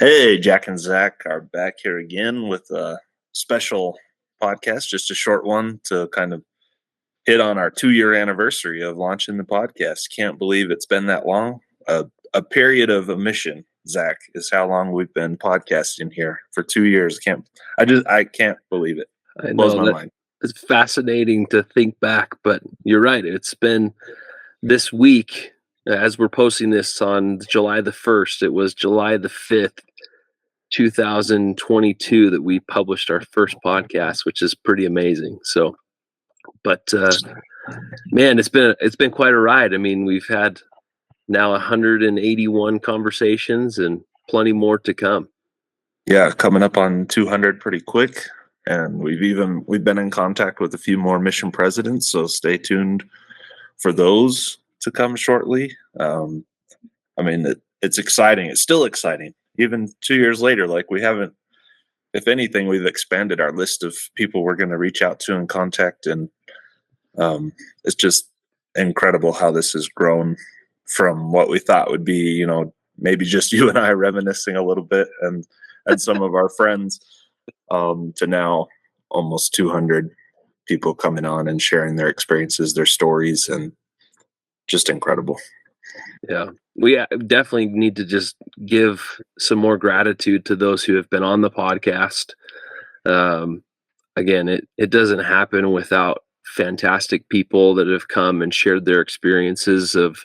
Hey, Jack and Zach are back here again with a special podcast, just a short one to kind of hit on our 2-year anniversary of launching the podcast. Can't believe it's been that long. A period of omission, Zach, is how long we've been podcasting here for 2 years. I can't believe it. I Blows know my that mind. it's fascinating to think back, but you're right. It's been this week, as we're posting this on July the 1st, it was July the 5th, 2022 that we published our first podcast, which is pretty amazing. So, but man, it's been quite a ride. I mean, we've had now 181 conversations and plenty more to come. Yeah, coming up on 200 pretty quick, and we've been in contact with a few more mission presidents, so stay tuned for those to come shortly. It's exciting. It's still exciting, even 2 years later. Like, we haven't, if anything, we've expanded our list of people we're going to reach out to and contact, and it's just incredible how this has grown from what we thought would be, maybe just you and I reminiscing a little bit, and some of our friends, to now almost 200 people coming on and sharing their experiences, their stories, and just incredible. Yeah, we definitely need to just give some more gratitude to those who have been on the podcast. Again, it doesn't happen without fantastic people that have come and shared their experiences of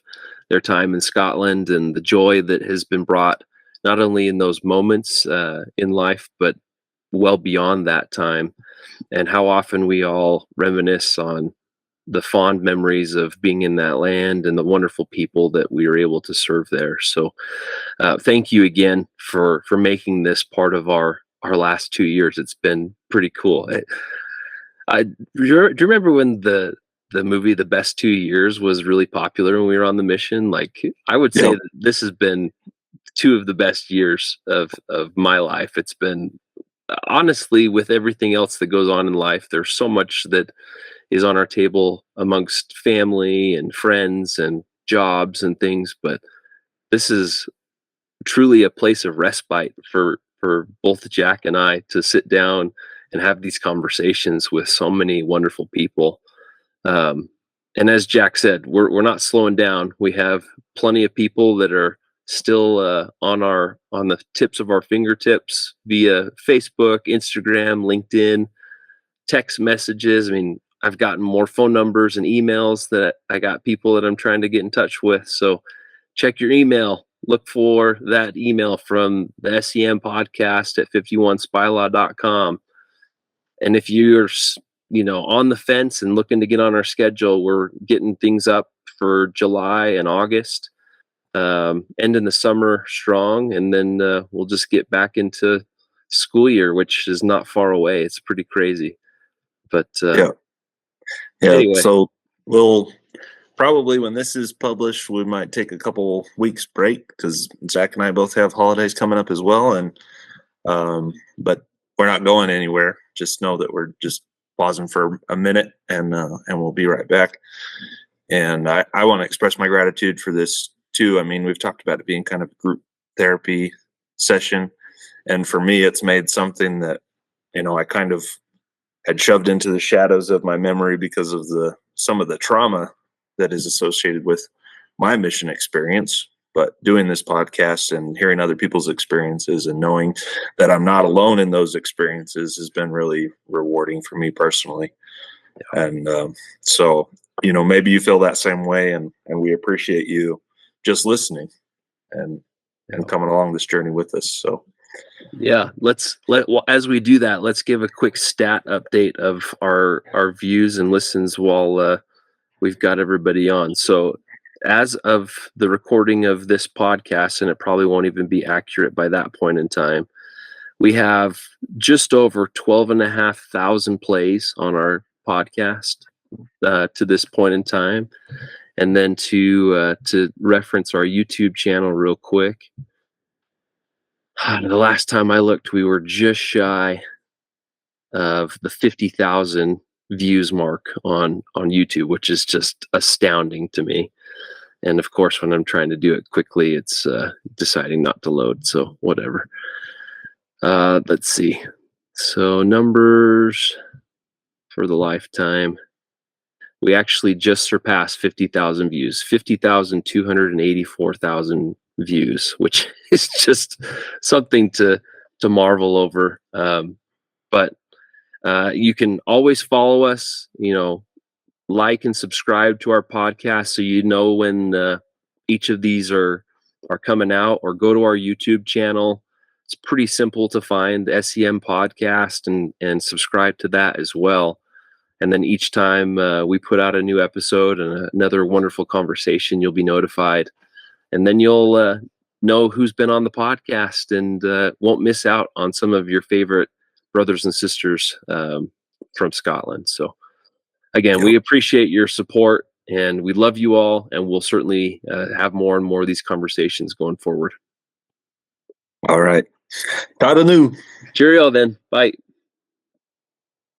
their time in Scotland and the joy that has been brought not only in those moments in life, but well beyond that time, and how often we all reminisce on the fond memories of being in that land and the wonderful people that we were able to serve there. So thank you again for making this part of our last 2 years. It's been pretty cool. Do you remember when the movie The Best 2 Years was really popular when we were on the mission? Like, I would say Yep. that this has been two of the best years of my life. It's been, honestly, with everything else that goes on in life, there's so much that is on our table amongst family and friends and jobs and things, but this is truly a place of respite for both Jack and I to sit down and have these conversations with so many wonderful people. Um, and as Jack said, we're not slowing down. We have plenty of people that are still on the tips of our fingertips via Facebook, Instagram, LinkedIn, text messages. I mean, I've gotten more phone numbers and emails that I got people that I'm trying to get in touch with. So check your email. Look for that email from the S.E.M podcast at 51spylaw.com. And if you're, on the fence and looking to get on our schedule, we're getting things up for July and August, ending the summer strong. And then we'll just get back into school year, which is not far away. It's pretty crazy. But Yeah. anyway, So we'll probably, when this is published, we might take a couple weeks break because Zach and I both have holidays coming up as well, and but we're not going anywhere. Just know that we're just pausing for a minute, and we'll be right back. And I want to express my gratitude for this too. I mean, we've talked about it being kind of a group therapy session, and for me, it's made something that I kind of had shoved into the shadows of my memory because of some of the trauma that is associated with my mission experience. But doing this podcast and hearing other people's experiences and knowing that I'm not alone in those experiences has been really rewarding for me personally. And so, maybe you feel that same way, and we appreciate you just listening and coming along this journey with us. So yeah, as we do that, let's give a quick stat update of our views and listens while we've got everybody on. So as of the recording of this podcast, and it probably won't even be accurate by that point in time, we have just over 12,500 plays on our podcast to this point in time. And then to reference our YouTube channel real quick, the last time I looked, we were just shy of the 50,000 views mark on YouTube, which is just astounding to me. And of course, when I'm trying to do it quickly, it's deciding not to load. So whatever. Let's see. So numbers for the lifetime. We actually just surpassed 50,000 views, 50,284,000 views, which is just something to marvel over. But you can always follow us, like and subscribe to our podcast so you know when each of these are coming out, or go to our YouTube channel. It's pretty simple to find the S.E.M podcast and subscribe to that as well. And then each time we put out a new episode and another wonderful conversation, you'll be notified. And then you'll know who's been on the podcast and won't miss out on some of your favorite brothers and sisters from Scotland. So again, we appreciate your support, and we love you all, and we'll certainly have more and more of these conversations going forward. All right. Tada new. Cheerio then. Bye.